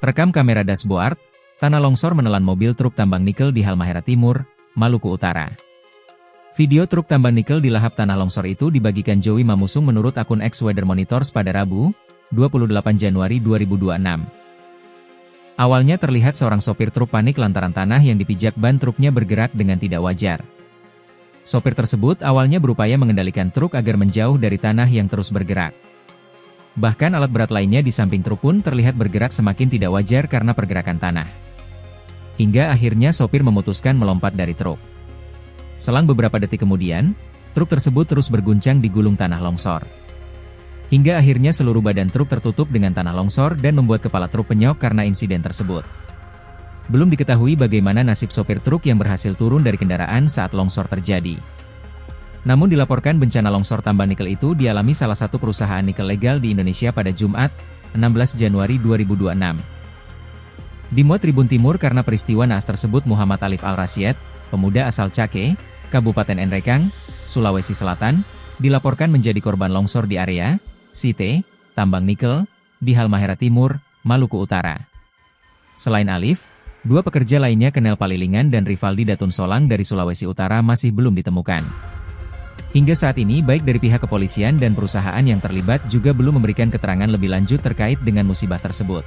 Terekam kamera dashboard, tanah longsor menelan mobil truk tambang nikel di Halmahera Timur, Maluku Utara. Video truk tambang nikel di lahap tanah longsor itu dibagikan Joey Mamusung menurut akun X Weather Monitors pada Rabu, 28 Januari 2026. Awalnya terlihat seorang sopir truk panik lantaran tanah yang dipijak ban truknya bergerak dengan tidak wajar. Sopir tersebut awalnya berupaya mengendalikan truk agar menjauh dari tanah yang terus bergerak. Bahkan alat berat lainnya di samping truk pun terlihat bergerak semakin tidak wajar karena pergerakan tanah. Hingga akhirnya sopir memutuskan melompat dari truk. Selang beberapa detik kemudian, truk tersebut terus berguncang di gulung tanah longsor. Hingga akhirnya seluruh badan truk tertutup dengan tanah longsor dan membuat kepala truk penyok karena insiden tersebut. Belum diketahui bagaimana nasib sopir truk yang berhasil turun dari kendaraan saat longsor terjadi. Namun dilaporkan bencana longsor tambang nikel itu dialami salah satu perusahaan nikel legal di Indonesia pada Jumat, 16 Januari 2026. Dimuat Tribun Timur karena peristiwa naas tersebut Muhammad Alif Al-Rasyid, pemuda asal Cake, Kabupaten Nrekang, Sulawesi Selatan, dilaporkan menjadi korban longsor di area Site, tambang nikel, di Halmahera Timur, Maluku Utara. Selain Alif, dua pekerja lainnya Kenel Palilingan dan Rivaldi Datun Solang dari Sulawesi Utara masih belum ditemukan. Hingga saat ini baik dari pihak kepolisian dan perusahaan yang terlibat juga belum memberikan keterangan lebih lanjut terkait dengan musibah tersebut.